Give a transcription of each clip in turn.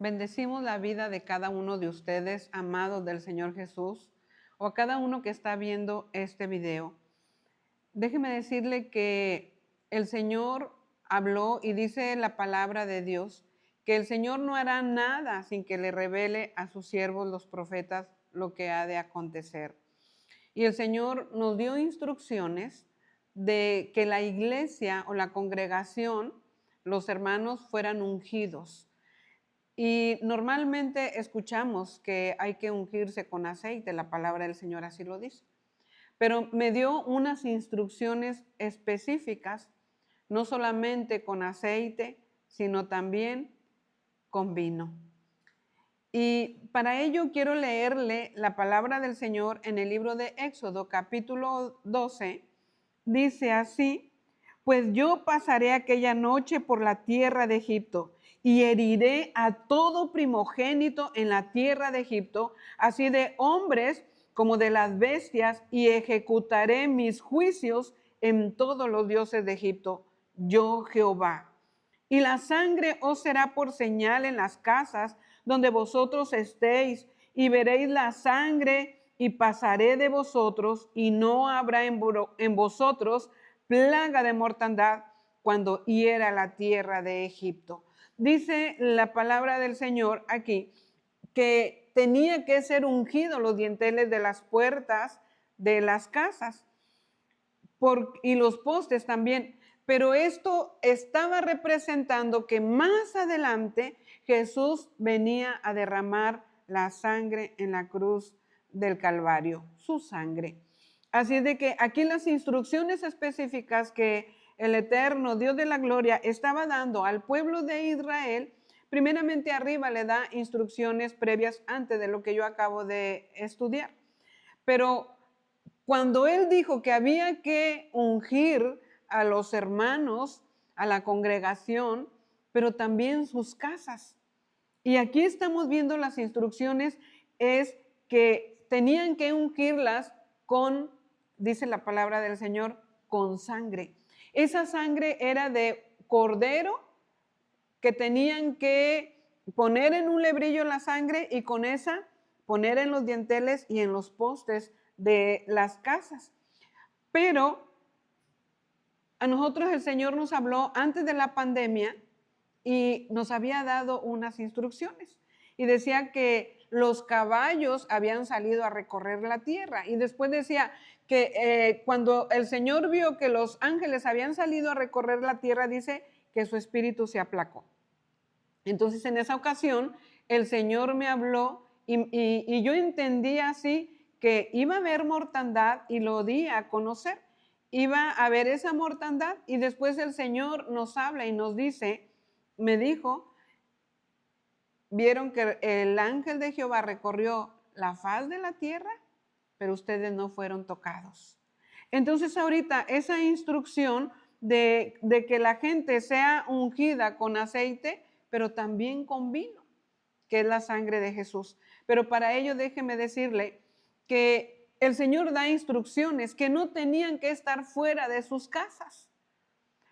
Bendecimos la vida de cada uno de ustedes, amados del Señor Jesús, o a cada uno que está viendo este video. Déjeme decirle que el Señor habló y dice la palabra de Dios, que el Señor no hará nada sin que le revele a sus siervos los profetas lo que ha de acontecer. Y el Señor nos dio instrucciones de que la iglesia o la congregación, los hermanos, fueran ungidos. Y normalmente escuchamos que hay que ungirse con aceite, la palabra del Señor así lo dice. Pero me dio unas instrucciones específicas, no solamente con aceite, sino también con vino. Y para ello quiero leerle la palabra del Señor en el libro de Éxodo, capítulo 12. Dice así: pues yo pasaré aquella noche por la tierra de Egipto y heriré a todo primogénito en la tierra de Egipto, así de hombres como de las bestias, y ejecutaré mis juicios en todos los dioses de Egipto, yo Jehová. Y la sangre os será por señal en las casas donde vosotros estéis, y veréis la sangre, y pasaré de vosotros, y no habrá en vosotros plaga de mortandad cuando hiera la tierra de Egipto. Dice la palabra del Señor aquí que tenía que ser ungido los dinteles de las puertas de las casas y los postes también. Pero esto estaba representando que más adelante Jesús venía a derramar la sangre en la cruz del Calvario, su sangre. Así de que aquí las instrucciones específicas que el eterno Dios de la gloria estaba dando al pueblo de Israel, primeramente arriba le da instrucciones previas antes de lo que yo acabo de estudiar. Pero cuando él dijo que había que ungir a los hermanos, a la congregación, pero también sus casas. Y aquí estamos viendo las instrucciones, es que tenían que ungirlas con, dice la palabra del Señor, con sangre. Esa sangre era de cordero que tenían que poner en un lebrillo la sangre y con esa poner en los dinteles y en los postes de las casas. Pero a nosotros el Señor nos habló antes de la pandemia y nos había dado unas instrucciones. Y decía que los caballos habían salido a recorrer la tierra. Y después decía que cuando el Señor vio que los ángeles habían salido a recorrer la tierra, dice que su espíritu se aplacó. Entonces en esa ocasión el Señor me habló y yo entendí así que iba a haber mortandad y lo di a conocer. Iba a haber esa mortandad y después el Señor nos habla y nos dice, me dijo, vieron que el ángel de Jehová recorrió la faz de la tierra, pero ustedes no fueron tocados. Entonces ahorita esa instrucción de que la gente sea ungida con aceite, pero también con vino, que es la sangre de Jesús. Pero para ello déjeme decirle que el Señor da instrucciones que no tenían que estar fuera de sus casas,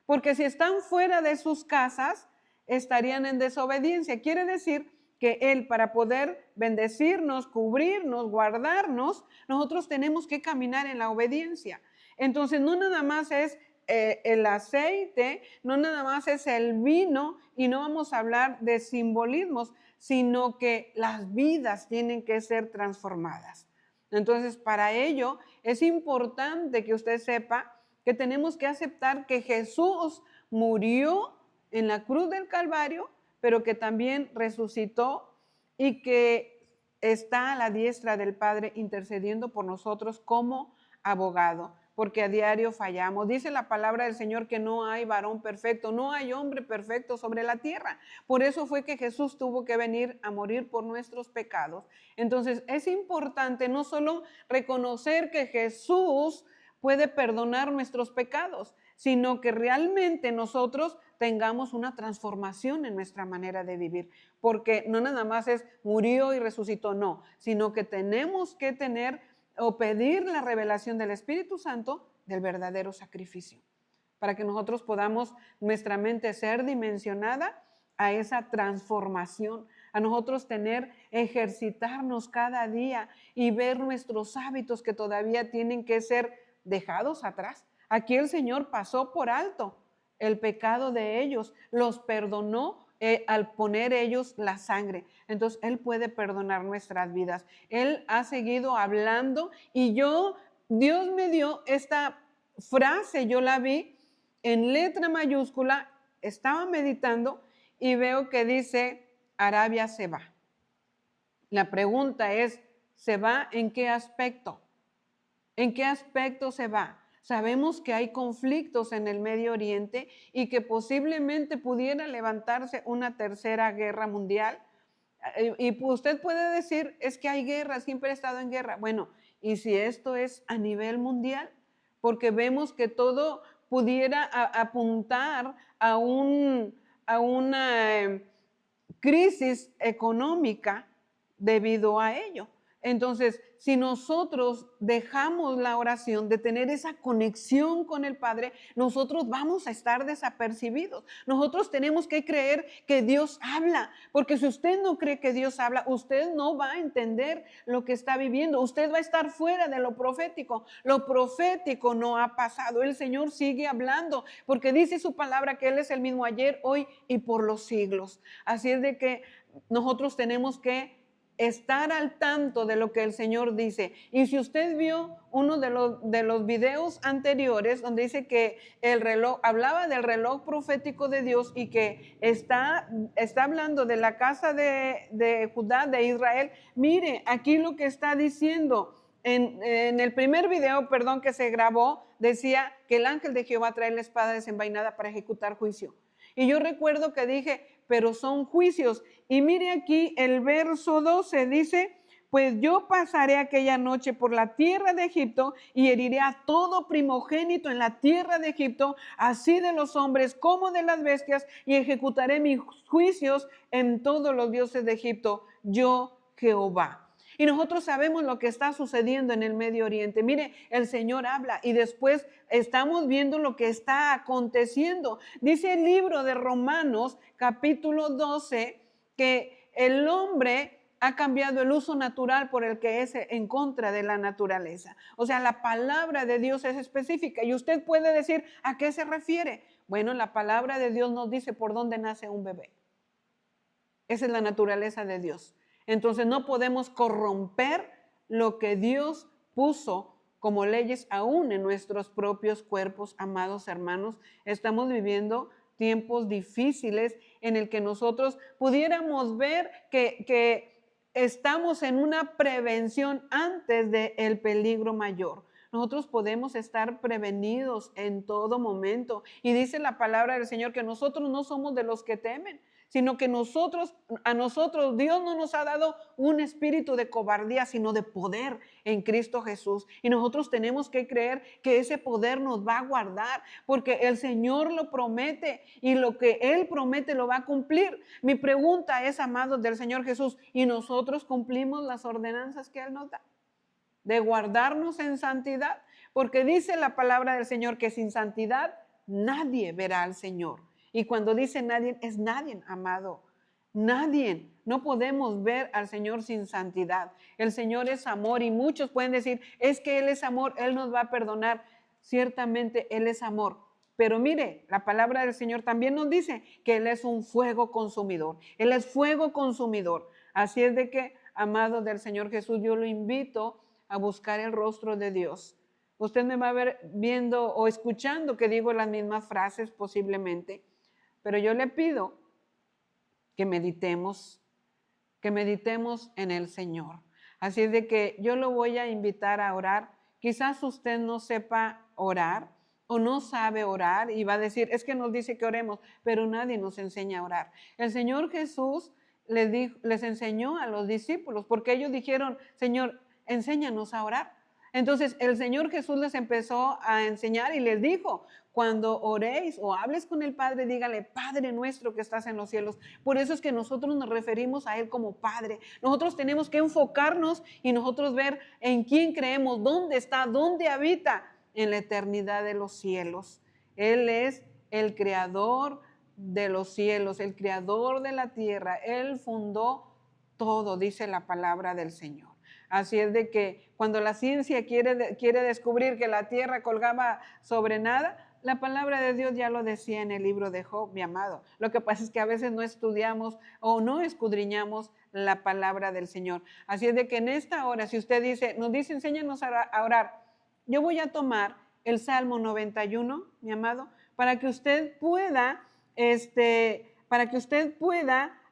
porque si están fuera de sus casas, estarían en desobediencia. Quiere decir que Él, para poder bendecirnos, cubrirnos, guardarnos, nosotros tenemos que caminar en la obediencia. Entonces, no nada más es el aceite, no nada más es el vino, y no vamos a hablar de simbolismos, sino que las vidas tienen que ser transformadas. Entonces, para ello es importante que usted sepa que tenemos que aceptar que Jesús murió en la cruz del Calvario, pero que también resucitó y que está a la diestra del Padre intercediendo por nosotros como abogado, porque a diario fallamos. Dice la palabra del Señor que no hay varón perfecto, no hay hombre perfecto sobre la tierra. Por eso fue que Jesús tuvo que venir a morir por nuestros pecados. Entonces es importante no solo reconocer que Jesús puede perdonar nuestros pecados, sino que realmente nosotros tengamos una transformación en nuestra manera de vivir, porque no nada más es murió y resucitó, no, sino que tenemos que tener o pedir la revelación del Espíritu Santo del verdadero sacrificio, para que nosotros podamos nuestra mente ser dimensionada a esa transformación, a nosotros ejercitarnos cada día y ver nuestros hábitos que todavía tienen que ser dejados atrás. Aquí el Señor pasó por alto el pecado de ellos, los perdonó al poner ellos la sangre. Entonces Él puede perdonar nuestras vidas. Él ha seguido hablando y Dios me dio esta frase, yo la vi en letra mayúscula, estaba meditando y veo que dice, Arabia se va. La pregunta es, ¿se va en qué aspecto? ¿En qué aspecto se va? Sabemos que hay conflictos en el Medio Oriente y que posiblemente pudiera levantarse una tercera guerra mundial. Y usted puede decir, es que hay guerra, siempre he estado en guerra. Bueno, ¿y si esto es a nivel mundial? Porque vemos que todo pudiera apuntar a una crisis económica debido a ello. Entonces, si nosotros dejamos la oración de tener esa conexión con el Padre, nosotros vamos a estar desapercibidos. Nosotros tenemos que creer que Dios habla, porque si usted no cree que Dios habla, usted no va a entender lo que está viviendo. Usted va a estar fuera de lo profético. Lo profético no ha pasado. El Señor sigue hablando, porque dice su palabra que Él es el mismo ayer, hoy y por los siglos. Así es de que nosotros tenemos que estar al tanto de lo que el Señor dice. Y si usted vio uno de los videos anteriores donde dice que el reloj, hablaba del reloj profético de Dios y que está hablando de la casa de Judá, de Israel, mire, aquí lo que está diciendo en el primer video, que se grabó, decía que el ángel de Jehová trae la espada desenvainada para ejecutar juicio. Y yo recuerdo que dije, pero son juicios. Y mire aquí el verso 12 dice, pues yo pasaré aquella noche por la tierra de Egipto y heriré a todo primogénito en la tierra de Egipto, así de los hombres como de las bestias, y ejecutaré mis juicios en todos los dioses de Egipto, yo Jehová. Y nosotros sabemos lo que está sucediendo en el Medio Oriente. Mire, el Señor habla y después estamos viendo lo que está aconteciendo. Dice el libro de Romanos, capítulo 12, que el hombre ha cambiado el uso natural por el que es en contra de la naturaleza. O sea, la palabra de Dios es específica y usted puede decir, ¿a qué se refiere? Bueno, la palabra de Dios nos dice por dónde nace un bebé. Esa es la naturaleza de Dios. Entonces no podemos corromper lo que Dios puso como leyes aún en nuestros propios cuerpos, amados hermanos. Estamos viviendo tiempos difíciles en el que nosotros pudiéramos ver que estamos en una prevención antes del peligro mayor. Nosotros podemos estar prevenidos en todo momento. Y dice la palabra del Señor que nosotros no somos de los que temen, sino que a nosotros Dios no nos ha dado un espíritu de cobardía, sino de poder en Cristo Jesús. Y nosotros tenemos que creer que ese poder nos va a guardar, porque el Señor lo promete y lo que Él promete lo va a cumplir. Mi pregunta es, amados del Señor Jesús, ¿y nosotros cumplimos las ordenanzas que Él nos da? De guardarnos en santidad, porque dice la palabra del Señor que sin santidad nadie verá al Señor. Y cuando dice nadie, es nadie, amado. Nadie. No podemos ver al Señor sin santidad. El Señor es amor y muchos pueden decir, es que Él es amor, Él nos va a perdonar. Ciertamente Él es amor. Pero mire, la palabra del Señor también nos dice que Él es un fuego consumidor. Él es fuego consumidor. Así es de que, amado del Señor Jesús, yo lo invito a buscar el rostro de Dios. Usted me va a ver viendo o escuchando que digo las mismas frases posiblemente. Pero yo le pido que meditemos en el Señor. Así es de que yo lo voy a invitar a orar. Quizás usted no sepa orar o no sabe orar y va a decir, es que nos dice que oremos, pero nadie nos enseña a orar. El Señor Jesús les enseñó a los discípulos porque ellos dijeron, Señor, enséñanos a orar. Entonces el Señor Jesús les empezó a enseñar y les dijo, cuando oréis o hables con el Padre, dígale, Padre nuestro que estás en los cielos. Por eso es que nosotros nos referimos a Él como Padre. Nosotros tenemos que enfocarnos y nosotros ver en quién creemos, dónde está, dónde habita en la eternidad de los cielos. Él es el creador de los cielos, el creador de la tierra. Él fundó todo, dice la palabra del Señor. Así es de que cuando la ciencia quiere descubrir que la tierra colgaba sobre nada, la palabra de Dios ya lo decía en el libro de Job, mi amado. Lo que pasa es que a veces no estudiamos o no escudriñamos la palabra del Señor. Así es de que en esta hora, si usted nos dice, enséñanos a orar, yo voy a tomar el Salmo 91, mi amado, para que usted pueda,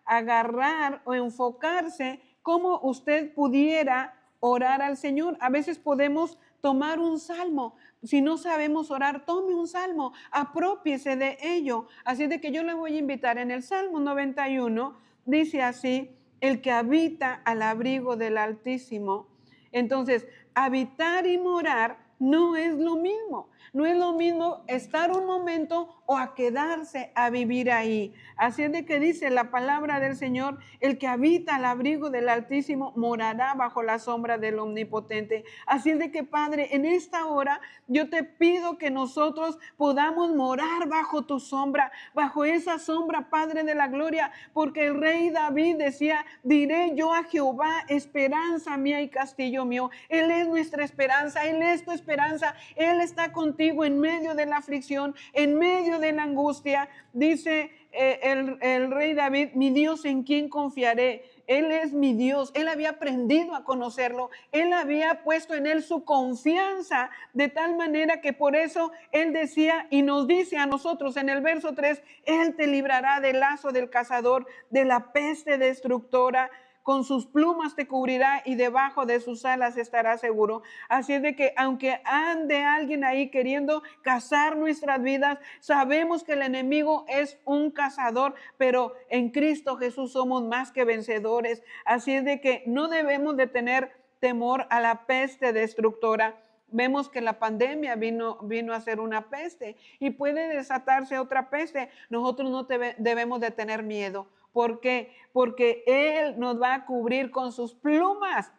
agarrar o enfocarse cómo usted pudiera orar al Señor. A veces podemos tomar un salmo. Si no sabemos orar, tome un salmo, apropiese de ello. Así de que yo le voy a invitar en el Salmo 91, dice así: el que habita al abrigo del Altísimo. Entonces, habitar y morar no es lo mismo. No es lo mismo estar un momento o a quedarse a vivir ahí. Así es de que dice la palabra del Señor: el que habita al abrigo del Altísimo morará bajo la sombra del Omnipotente. Así es de que, Padre, en esta hora yo te pido que nosotros podamos morar bajo tu sombra, bajo esa sombra, Padre de la gloria, porque el rey David decía: diré yo a Jehová, esperanza mía y castillo mío. Él es nuestra esperanza, Él es tu esperanza, Él está contigo en medio de la aflicción, en medio de la angustia. Dice el rey David: mi Dios, ¿en quién confiaré? Él es mi Dios. Él había aprendido a conocerlo. Él había puesto en él su confianza, de tal manera que por eso él decía y nos dice a nosotros en el verso 3: Él te librará del lazo del cazador, de la peste destructora. Con sus plumas te cubrirá y debajo de sus alas estarás seguro. Así es de que aunque ande alguien ahí queriendo cazar nuestras vidas, sabemos que el enemigo es un cazador, pero en Cristo Jesús somos más que vencedores. Así es de que no debemos de tener temor a la peste destructora. Vemos que la pandemia vino a ser una peste y puede desatarse otra peste. Nosotros no debemos de tener miedo. ¿Por qué? Porque Él nos va a cubrir con sus plumas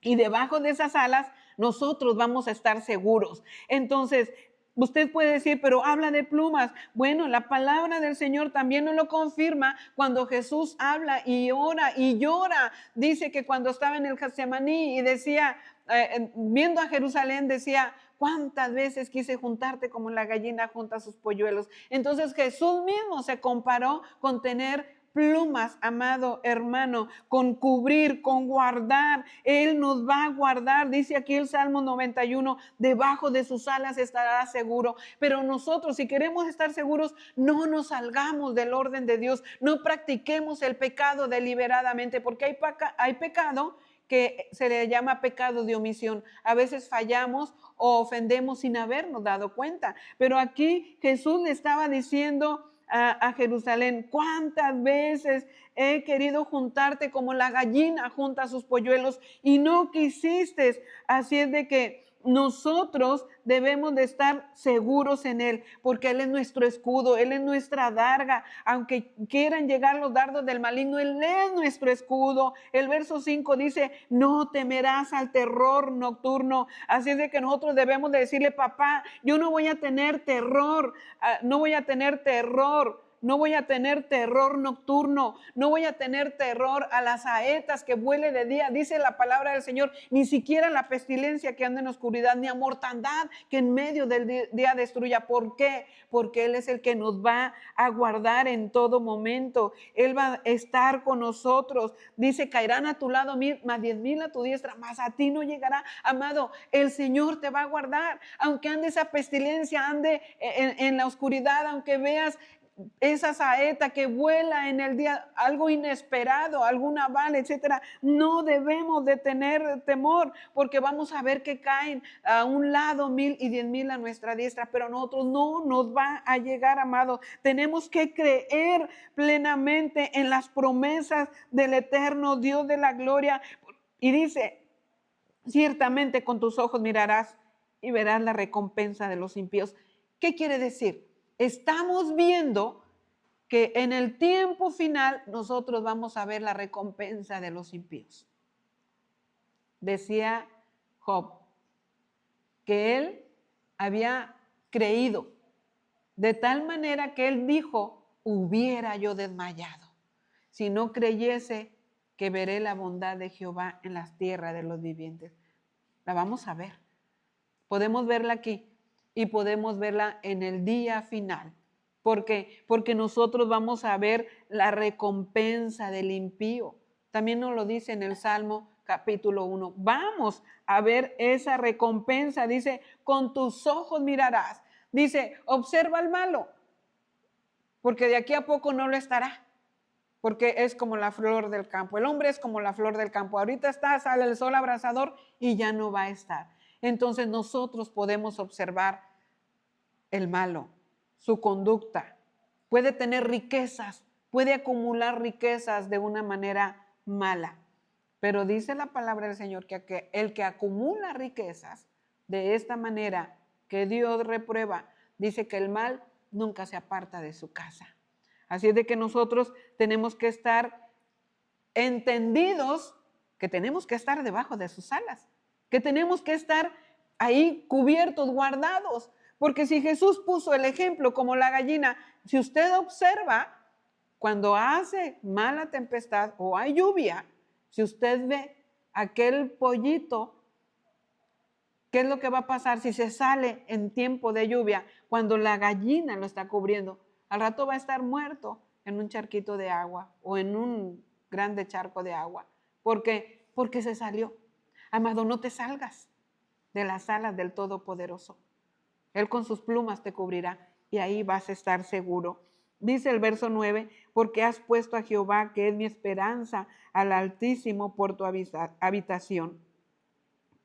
y debajo de esas alas nosotros vamos a estar seguros. Entonces, usted puede decir, pero habla de plumas. Bueno, la palabra del Señor también nos lo confirma cuando Jesús habla y ora y llora. Dice que cuando estaba en el Getsemaní y decía, viendo a Jerusalén, decía: ¿cuántas veces quise juntarte como la gallina junta sus polluelos? Entonces Jesús mismo se comparó con tener plumas, amado hermano, con cubrir, con guardar. Él nos va a guardar. Dice aquí el Salmo 91, debajo de sus alas estará seguro. Pero nosotros, si queremos estar seguros, no nos salgamos del orden de Dios, no practiquemos el pecado deliberadamente, porque hay pecado que se le llama pecado de omisión. A veces fallamos o ofendemos sin habernos dado cuenta. Pero aquí Jesús le estaba diciendo a Jerusalén: ¿cuántas veces he querido juntarte como la gallina junta sus polluelos y no quisiste? Así es de que nosotros debemos de estar seguros en Él, porque Él es nuestro escudo, Él es nuestra adarga. Aunque quieran llegar los dardos del maligno, Él es nuestro escudo. El verso 5 dice: no temerás al terror nocturno. Así es de que nosotros debemos de decirle: papá, yo no voy a tener terror, no voy a tener terror. No voy a tener terror nocturno, no voy a tener terror a las saetas que vuele de día, dice la palabra del Señor, ni siquiera la pestilencia que anda en oscuridad, ni a mortandad que en medio del día destruya. ¿Por qué? Porque Él es el que nos va a guardar en todo momento. Él va a estar con nosotros. Dice: caerán a tu lado 1000, más 10,000 a tu diestra, mas a ti no llegará. Amado, el Señor te va a guardar, aunque ande esa pestilencia, ande en la oscuridad, aunque veas esa saeta que vuela en el día, algo inesperado, alguna bala, etcétera. No debemos de tener temor, porque vamos a ver que caen a un lado 1000 y 10,000 a nuestra diestra, pero a nosotros no nos va a llegar, amado. Tenemos que creer plenamente en las promesas del eterno Dios de la gloria. Y dice: ciertamente con tus ojos mirarás y verás la recompensa de los impíos. ¿Qué quiere decir? Estamos viendo que en el tiempo final nosotros vamos a ver la recompensa de los impíos. Decía Job que él había creído de tal manera que él dijo hubiera yo desmayado, si no creyese que veré la bondad de Jehová en las tierras de los vivientes. La vamos a ver. Podemos verla aquí y podemos verla en el día final. ¿Por qué? Porque nosotros vamos a ver la recompensa del impío. También nos lo dice en el Salmo capítulo 1. Vamos a ver esa recompensa. Dice, con tus ojos mirarás. Dice, observa al malo, porque de aquí a poco no lo estará. Porque es como la flor del campo. El hombre es como la flor del campo. Ahorita está, sale el sol abrasador y ya no va a estar. Entonces nosotros podemos observar el malo, su conducta. Puede tener riquezas, puede acumular riquezas de una manera mala. Pero dice la palabra del Señor que el que acumula riquezas de esta manera que Dios reprueba, dice que el mal nunca se aparta de su casa. Así es de que nosotros tenemos que estar entendidos que tenemos que estar debajo de sus alas, que tenemos que estar ahí cubiertos, guardados. Porque si Jesús puso el ejemplo como la gallina, si usted observa, cuando hace mala tempestad o hay lluvia, si usted ve aquel pollito, ¿qué es lo que va a pasar si se sale en tiempo de lluvia? Cuando la gallina lo está cubriendo, al rato va a estar muerto en un charquito de agua o en un grande charco de agua. ¿Por qué? Porque se salió. Amado, no te salgas de las alas del Todopoderoso. Él con sus plumas te cubrirá y ahí vas a estar seguro. Dice el verso 9, porque has puesto a Jehová, que es mi esperanza, al Altísimo por tu habitación.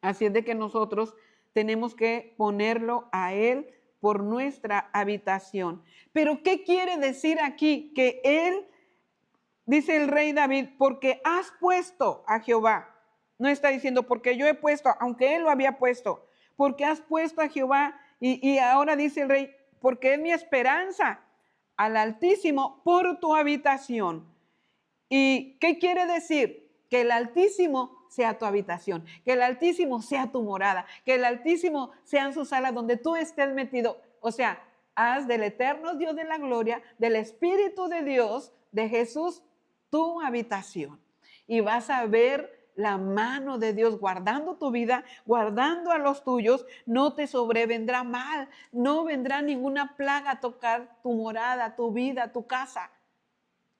Así es de que nosotros tenemos que ponerlo a Él por nuestra habitación. Pero ¿qué quiere decir aquí? Que Él, dice el rey David, porque has puesto a Jehová. No está diciendo porque yo he puesto, aunque Él lo había puesto, porque has puesto a Jehová. Y ahora dice el rey, porque es mi esperanza, al Altísimo por tu habitación. ¿Y qué quiere decir? Que el Altísimo sea tu habitación, que el Altísimo sea tu morada, que el Altísimo sean sus salas donde tú estés metido. O sea, haz del eterno Dios de la gloria, del Espíritu de Dios, de Jesús, tu habitación. Y vas a ver la mano de Dios guardando tu vida, guardando a los tuyos. No te sobrevendrá mal, no vendrá ninguna plaga a tocar tu morada, tu vida, tu casa,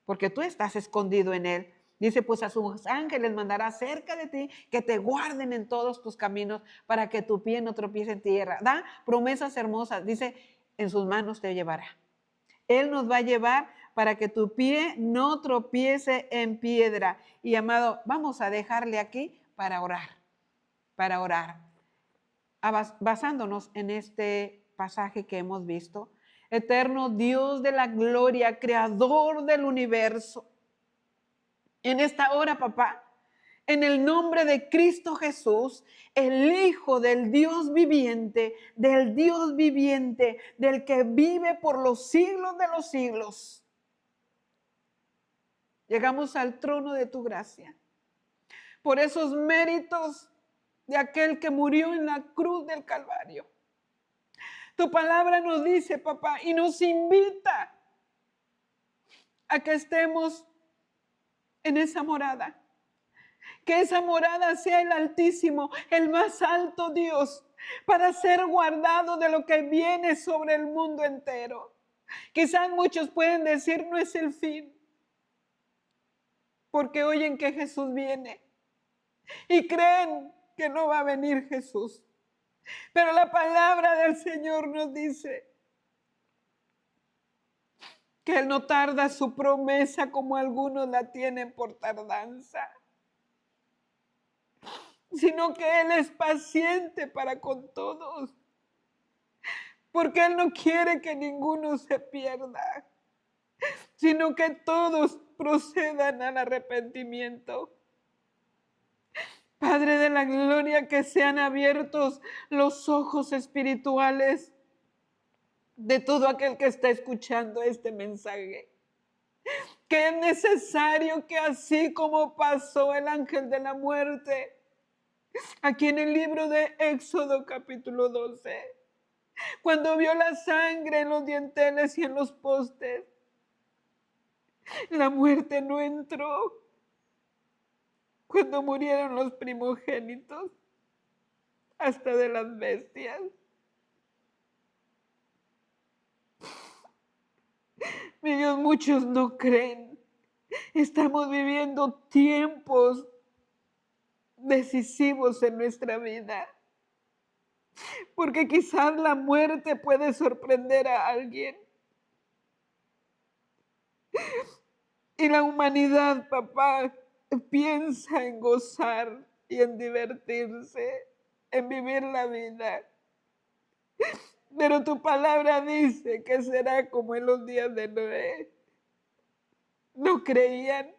porque tú estás escondido en Él. Dice, pues a sus ángeles mandará cerca de ti, que te guarden en todos tus caminos, para que tu pie no tropiece en tierra. Da promesas hermosas. Dice, en sus manos te llevará. Él nos va a llevar para que tu pie no tropiece en piedra. Y amado, vamos a dejarle aquí para orar, basándonos en este pasaje que hemos visto. Eterno Dios de la gloria, creador del universo, en esta hora, papá, en el nombre de Cristo Jesús, el Hijo del Dios viviente, del que vive por los siglos de los siglos, llegamos al trono de tu gracia, por esos méritos de aquel que murió en la cruz del Calvario. Tu palabra nos dice, papá, y nos invita a que estemos en esa morada. Que esa morada sea el Altísimo, el más alto Dios, para ser guardado de lo que viene sobre el mundo entero. Quizás muchos pueden decir, no es el fin, porque oyen que Jesús viene y creen que no va a venir Jesús. Pero la palabra del Señor nos dice que Él no tarda su promesa como algunos la tienen por tardanza, sino que Él es paciente para con todos, porque Él no quiere que ninguno se pierda, sino que todos procedan al arrepentimiento. Padre de la gloria, que sean abiertos los ojos espirituales de todo aquel que está escuchando este mensaje. Que es necesario que así como pasó el ángel de la muerte, aquí en el libro de Éxodo capítulo 12, cuando vio la sangre en los dinteles y en los postes, La muerte no entró cuando murieron los primogénitos, hasta de las bestias. Mi Dios, muchos no creen. Estamos viviendo tiempos decisivos en nuestra vida, porque quizás la muerte puede sorprender a alguien. Y la humanidad, papá, piensa en gozar y en divertirse, en vivir la vida. Pero tu palabra dice que será como en los días de Noé. No creían.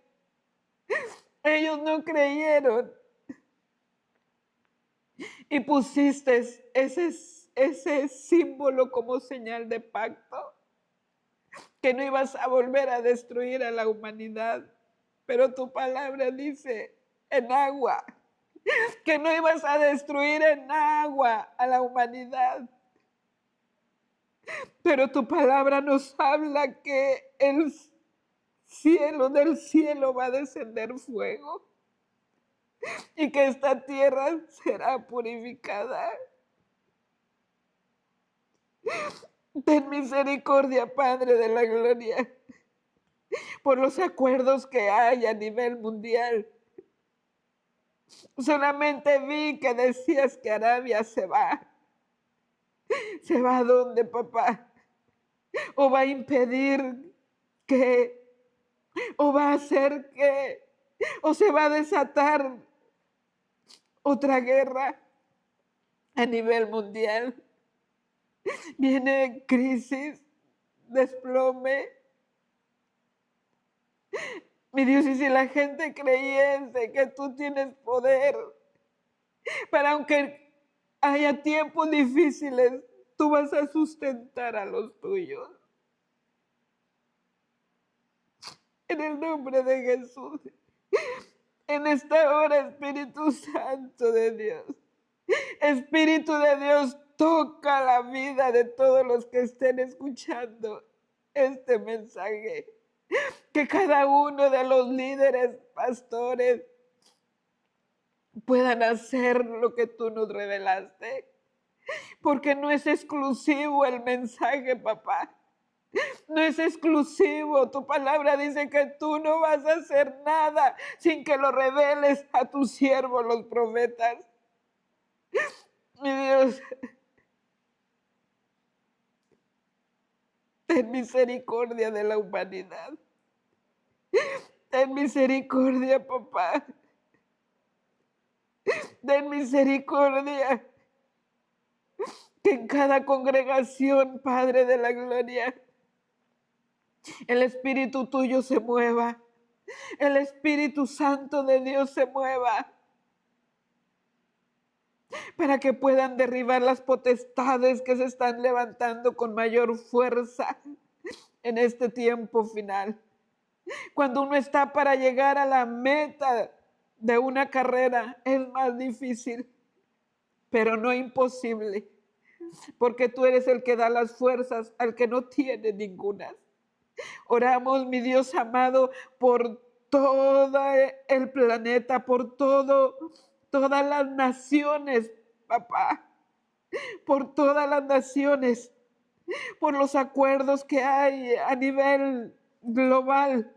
Ellos no creyeron. Y pusiste ese símbolo como señal de pacto, que no ibas a volver a destruir a la humanidad. Pero tu palabra dice en agua, que no ibas a destruir en agua a la humanidad. Pero tu palabra nos habla que el cielo, del cielo va a descender fuego y que esta tierra será purificada. Ten misericordia, Padre de la gloria, por los acuerdos que hay a nivel mundial. Solamente vi que decías que Arabia se va. ¿Se va a dónde, papá? ¿O va a impedir que? ¿O va a hacer que? ¿O se va a desatar otra guerra a nivel mundial? Viene crisis, desplome. Mi Dios, y si la gente creyese que tú tienes poder para, aunque haya tiempos difíciles, tú vas a sustentar a los tuyos. En el nombre de Jesús, en esta hora, Espíritu Santo de Dios, Espíritu de Dios, toca la vida de todos los que estén escuchando este mensaje. Que cada uno de los líderes, pastores, puedan hacer lo que tú nos revelaste. Porque no es exclusivo el mensaje, papá. No es exclusivo. Tu palabra dice que tú no vas a hacer nada sin que lo reveles a tus siervos, los profetas. Mi Dios, ten misericordia de la humanidad. Ten misericordia, papá. Ten misericordia. Que en cada congregación, Padre de la gloria, el Espíritu tuyo se mueva. El Espíritu Santo de Dios se mueva. Para que puedan derribar las potestades que se están levantando con mayor fuerza en este tiempo final. Cuando uno está para llegar a la meta de una carrera, es más difícil, pero no imposible, porque tú eres el que da las fuerzas al que no tiene ninguna. Oramos, mi Dios amado, por todo el planeta, por todas las naciones, papá, por todas las naciones, por los acuerdos que hay a nivel global.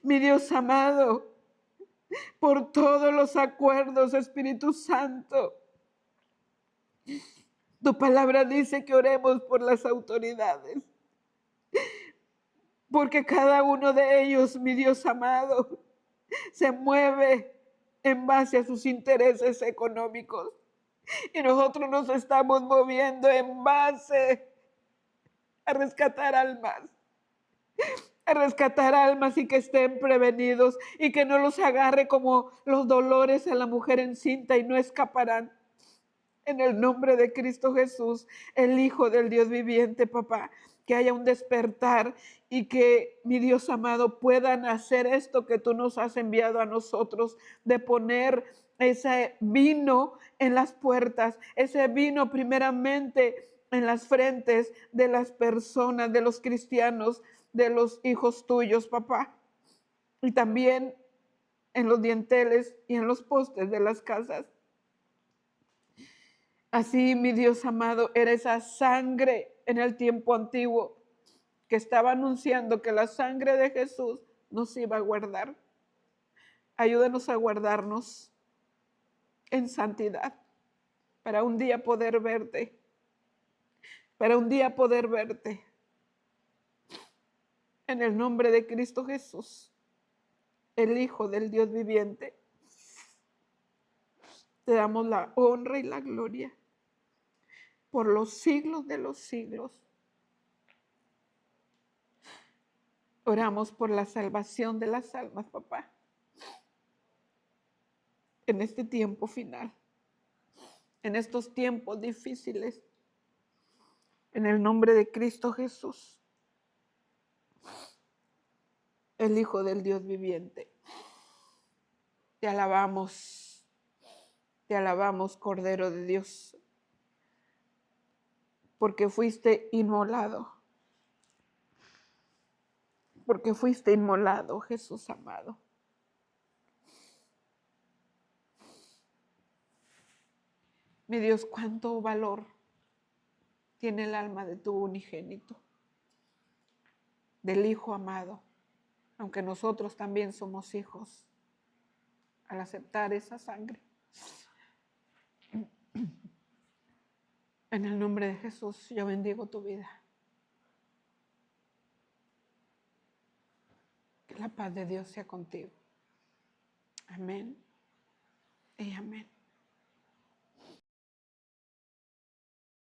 Mi Dios amado, por todos los acuerdos, Espíritu Santo. Tu palabra dice que oremos por las autoridades, porque cada uno de ellos, mi Dios amado, se mueve en base a sus intereses económicos. Y nosotros nos estamos moviendo en base a rescatar almas y que estén prevenidos y que no los agarre como los dolores a la mujer encinta y no escaparán. En el nombre de Cristo Jesús, el Hijo del Dios viviente, papá, que haya un despertar y que, mi Dios amado, puedan hacer esto que tú nos has enviado a nosotros, de poner ese vino en las puertas, ese vino primeramente en las frentes de las personas, de los cristianos, de los hijos tuyos, papá, y también en los dinteles y en los postes de las casas. Así, mi Dios amado, era esa sangre en el tiempo antiguo que estaba anunciando que la sangre de Jesús nos iba a guardar. Ayúdanos a guardarnos en santidad para un día poder verte, para un día poder verte. En el nombre de Cristo Jesús, el Hijo del Dios viviente, te damos la honra y la gloria por los siglos de los siglos. Oramos por la salvación de las almas, papá, en este tiempo final, en estos tiempos difíciles, en el nombre de Cristo Jesús, el Hijo del Dios viviente. Te alabamos, Cordero de Dios, porque fuiste inmolado, Jesús amado. Mi Dios, cuánto valor tiene el alma de tu unigénito, del Hijo amado, aunque nosotros también somos hijos, al aceptar esa sangre. En el nombre de Jesús, yo bendigo tu vida. Que la paz de Dios sea contigo. Amén y amén.